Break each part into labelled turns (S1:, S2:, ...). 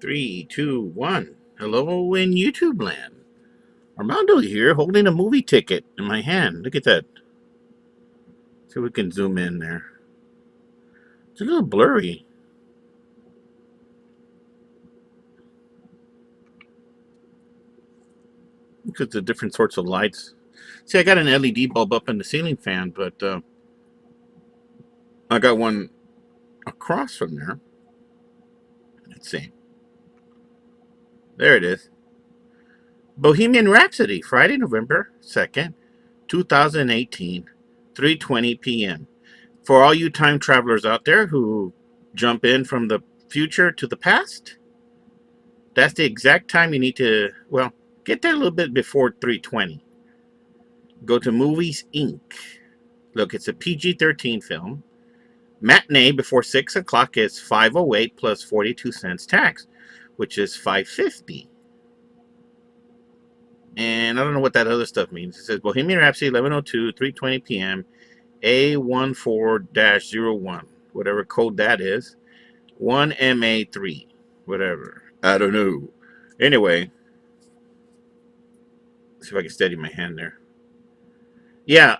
S1: Three, two, one. Hello in YouTube land. Armando here holding a movie ticket in my hand. Look at that. See if we can zoom in there. It's a little blurry because the different sorts of lights. See, I got an LED bulb up in the ceiling fan, but I got one across from there. Let's see. There it is. Bohemian Rhapsody, Friday, November 2nd, 2018, 3:20 p.m. For all you time travelers out there who jump in from the future to the past, that's the exact time you need to, well, get there a little bit before 3:20. Go to Movies Inc. Look, it's a PG-13 film. Matinee before 6 o'clock is 508 plus 42 cents tax, which is 550. And I don't know what that other stuff means. It says Bohemian Rhapsody 11:02, 3:20 p.m. A14-01, whatever code that is. 1MA3, whatever. I don't know. Anyway, see if I can steady my hand there. Yeah,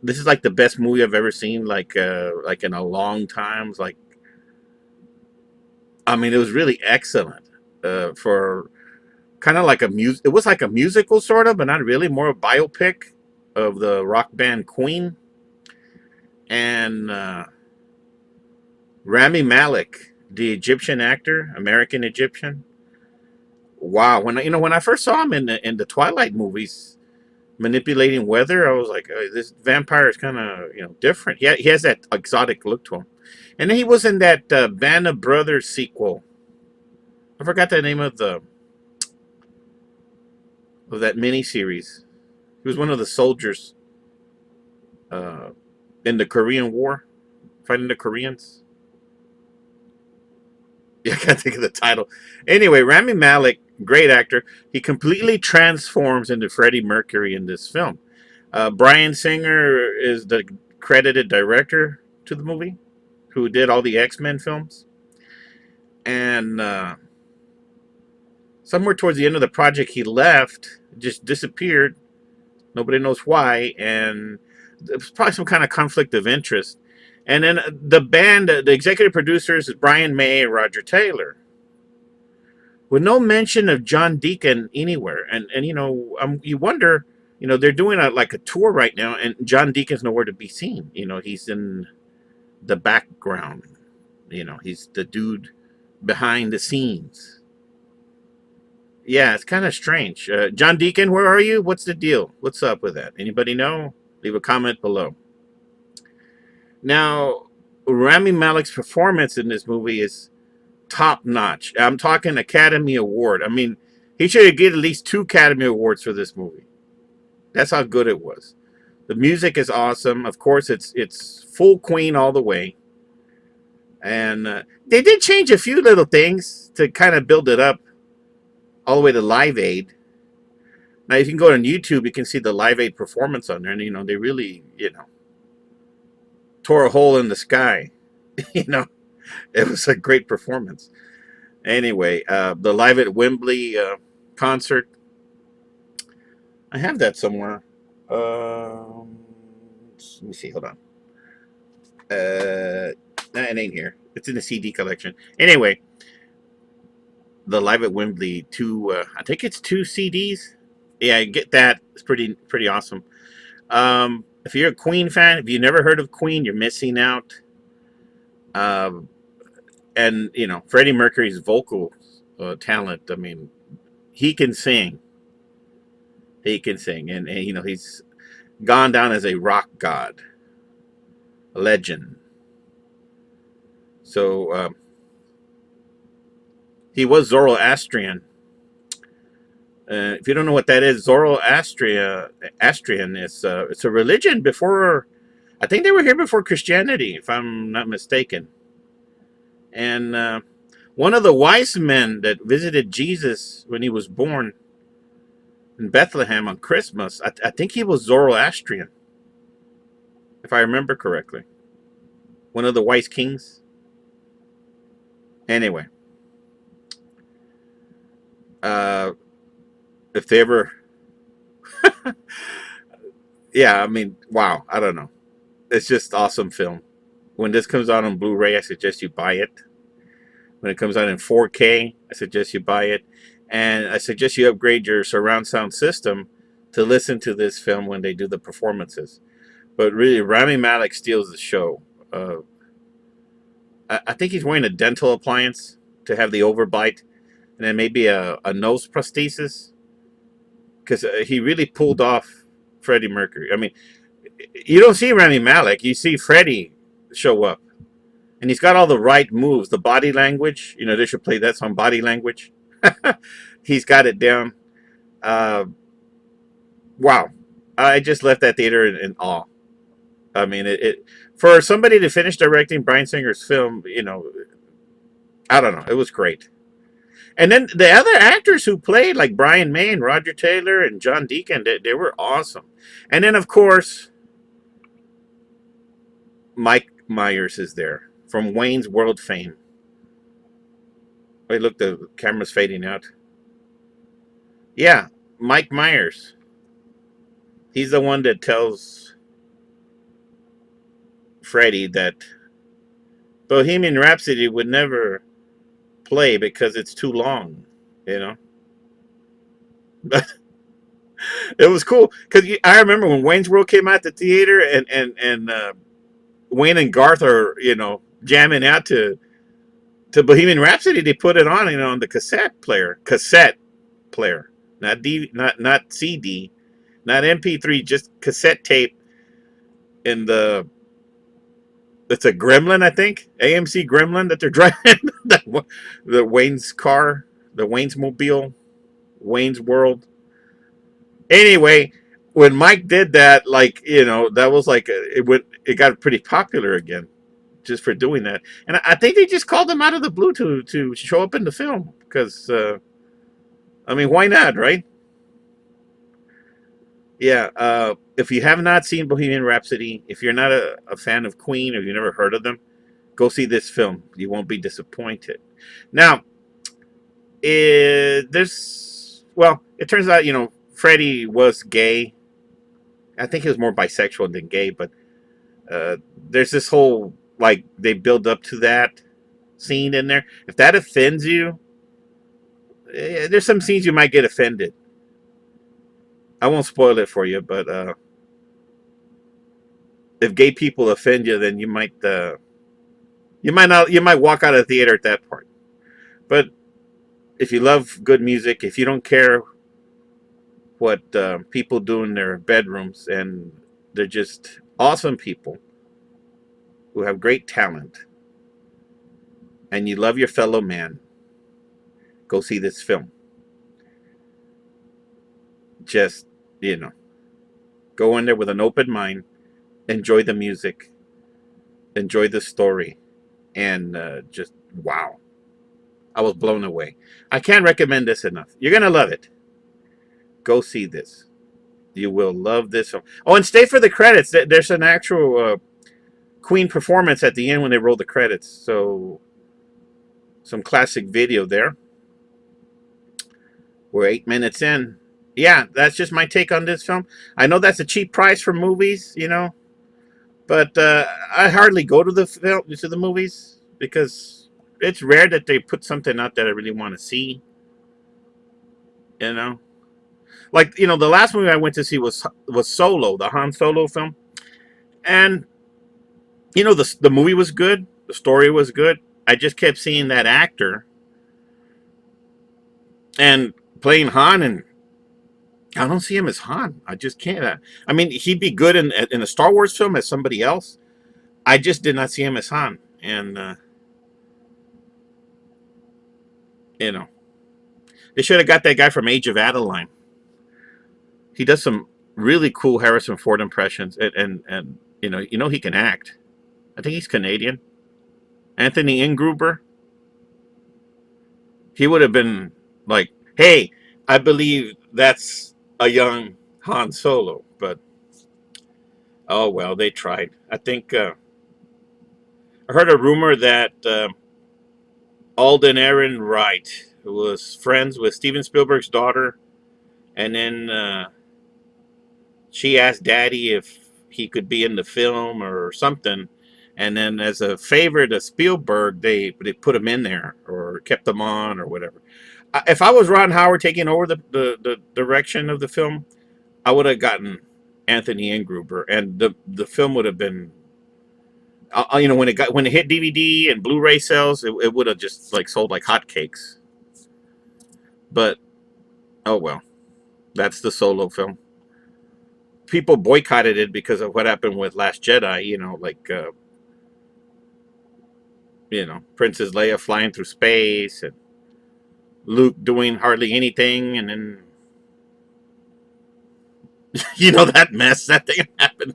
S1: this is like the best movie I've ever seen, like in a long time. It's like, I mean, it was really excellent. For kind of like a music, it was like a musical sort of, but not really. More a biopic of the rock band Queen and Rami Maleck, the Egyptian actor, American Egyptian. Wow, when I first saw him in the Twilight movies, manipulating weather, I was like, this vampire is kind of different. He has that exotic look to him. And then he was in that Band of Brothers sequel. I forgot the name of that miniseries. He was one of the soldiers uh, in the Korean War, fighting the Koreans. Yeah, I can't think of the title. Anyway, Rami Malek, great actor. He completely transforms into Freddie Mercury in this film. Bryan Singer is the credited director to the movie, who did all the X-Men films. And somewhere towards the end of the project, he left, just disappeared. Nobody knows why, and there's probably some kind of conflict of interest. And then the band, the executive producers, is Brian May and Roger Taylor, with no mention of John Deacon anywhere. And you wonder, they're doing like a tour right now, and John Deacon's nowhere to be seen. He's in the background. He's the dude behind the scenes. Yeah, it's kind of strange. John Deacon, where are you? What's the deal? What's up with that? Anybody know? Leave a comment below. Now, Rami Malek's performance in this movie is top notch. I'm talking Academy Award. I mean, he should get at least 2 Academy Awards for this movie. That's how good it was. The music is awesome. Of course, it's full Queen all the way. And they did change a few little things to kind of build it up all the way to Live Aid. Now, if you can go on YouTube, you can see the Live Aid performance on there. And, they really, tore a hole in the sky. you know, it was a great performance. Anyway, the Live at Wembley concert, I have that somewhere. Let me see. Hold on. It ain't here. It's in the CD collection. Anyway, the Live at Wembley I think it's 2 CDs. Yeah, I get that. It's pretty awesome. If you're a Queen fan, if you've never heard of Queen, you're missing out. And Freddie Mercury's vocal talent. I mean, he can sing. He can sing, and he's gone down as a rock god, a legend. So he was Zoroastrian. If you don't know what that is, Zoroastrian is it's a religion before. I think they were here before Christianity, if I'm not mistaken. And one of the wise men that visited Jesus when he was born in Bethlehem on Christmas, I think he was Zoroastrian, if I remember correctly. One of the wise kings. Anyway, Uh, if they ever, yeah, I mean, wow, I don't know. It's just awesome film. When this comes out on Blu-ray, I suggest you buy it. When it comes out in 4K, I suggest you buy it, and I suggest you upgrade your surround sound system to listen to this film when they do the performances. But really, Rami Maleck steals the show. Uh, I think he's wearing a dental appliance to have the overbite, and then maybe a nose prosthesis, because he really pulled off Freddie Mercury. I mean, you don't see Rami Malek, you see Freddie show up, and he's got all the right moves, the body language. You know, they should play that song, Body Language. He's got it down. Uh, wow, I just left that theater in awe. I mean, it for somebody to finish directing Bryan Singer's film, you know, I don't know, it was great. And then the other actors who played, like Brian May and Roger Taylor and John Deacon, they were awesome. And then, of course, Mike Myers is there from Wayne's World fame. Wait, look, the camera's fading out. Yeah, Mike Myers. He's the one that tells Freddie that Bohemian Rhapsody would never play because it's too long, you know? But it was cool because I remember when Wayne's World came out the theater, and Wayne and Garth are, you know, jamming out to Bohemian Rhapsody. They put it on, you know, on the cassette player, not CD, not MP3, just cassette tape. In the It's a Gremlin, I think, AMC Gremlin that they're driving, the Wayne's car, the Wayne's mobile, Wayne's World. Anyway, when Mike did that, like, you know, that was like it got pretty popular again just for doing that. And I think they just called him out of the blue to show up in the film because I mean, why not, right? Yeah. If you have not seen Bohemian Rhapsody, if you're not a fan of Queen or you've never heard of them, go see this film. You won't be disappointed. Now, it turns out, you know, Freddie was gay. I think he was more bisexual than gay, but there's this whole, like, they build up to that scene in there. If that offends you, there's some scenes you might get offended. I won't spoil it for you, but if gay people offend you, then you might walk out of the theater at that part. But if you love good music, if you don't care what people do in their bedrooms, and they're just awesome people who have great talent, and you love your fellow man, go see this film. Just, you know, go in there with an open mind, enjoy the music, enjoy the story, and just wow. I was blown away. I can't recommend this enough. You're going to love it. Go see this. You will love this film. Oh, and stay for the credits. There's an actual Queen performance at the end when they roll the credits. So, some classic video there. We're 8 minutes in. Yeah, that's just my take on this film. I know that's a cheap price for movies, you know, but I hardly go to the movies because it's rare that they put something out that I really want to see. You know, like, you know, the last movie I went to see was Solo, the Han Solo film, and you know, the movie was good, the story was good. I just kept seeing that actor and playing Han, and I don't see him as Han. I just can't. I mean, he'd be good in a Star Wars film as somebody else. I just did not see him as Han, and you know, they should have got that guy from Age of Adeline. He does some really cool Harrison Ford impressions, and you know he can act. I think he's Canadian. Anthony Ingruber. He would have been like, "Hey, I believe that's a young Han Solo," but oh well, they tried. I think I heard a rumor that Alden Ehrenreich was friends with Steven Spielberg's daughter, and then she asked Daddy if he could be in the film or something. And then, as a favor to Spielberg, they put him in there or kept him on or whatever. If I was Ron Howard taking over the direction of the film, I would have gotten Anthony Ingruber, and the film would have been, when it hit DVD and Blu-ray sales, it would have just like sold like hotcakes. But oh well, that's the Solo film. People boycotted it because of what happened with Last Jedi. Princess Leia flying through space and Luke doing hardly anything, and then that mess that thing happened.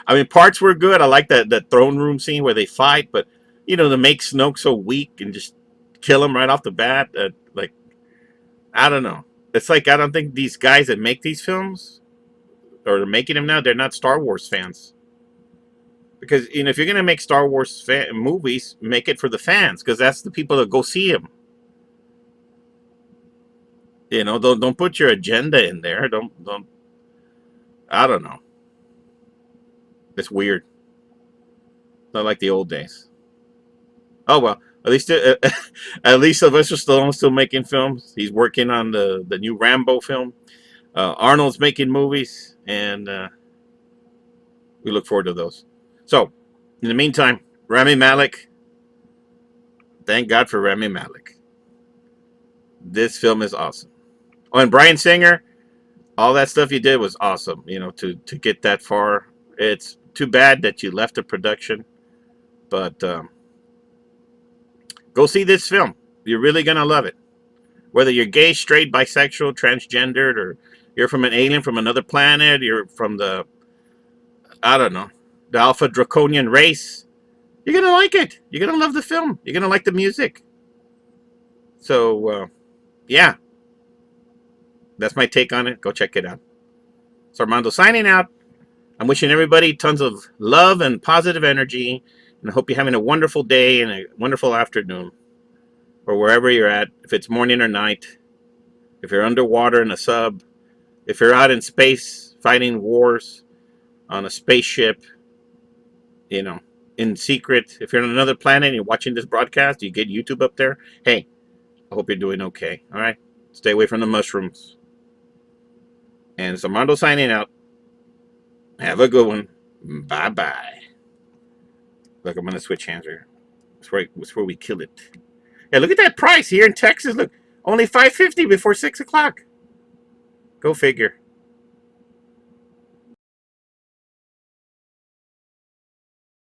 S1: I mean, parts were good. I like that throne room scene where they fight, but to make Snoke so weak and just kill him right off the bat, like, I don't know. It's like, I don't think these guys that make these films or are making them now, they're not Star Wars fans. Because if you're gonna make Star Wars movies, make it for the fans, because that's the people that go see them. Don't put your agenda in there. Don't. I don't know. It's weird. Not like the old days. Oh well. At least Sylvester Stallone's still making films. He's working on the new Rambo film. Arnold's making movies, and we look forward to those. So, in the meantime, Rami Maleck. Thank God for Rami Maleck. This film is awesome. Oh, and Bryan Singer, all that stuff you did was awesome. To get that far. It's too bad that you left the production, but go see this film. You're really gonna love it. Whether you're gay, straight, bisexual, transgendered, or you're from an alien from another planet, you're from the Alpha Draconian race, you're gonna like it. You're gonna love the film. You're gonna like the music. So, yeah, that's my take on it. Go check it out. So Armando signing out. I'm wishing everybody tons of love and positive energy, and I hope you're having a wonderful day and a wonderful afternoon, or wherever you're at, if it's morning or night, if you're underwater in a sub, if you're out in space fighting wars on a spaceship, in secret, if you're on another planet and you're watching this broadcast, you get YouTube up there, hey, I hope you're doing okay, all right? Stay away from the mushrooms. And it's Armando signing out. Have a good one. Bye-bye. Look, I'm going to switch hands here. That's where we kill it. Yeah, look at that price here in Texas. Look, only $5.50 before 6 o'clock. Go figure.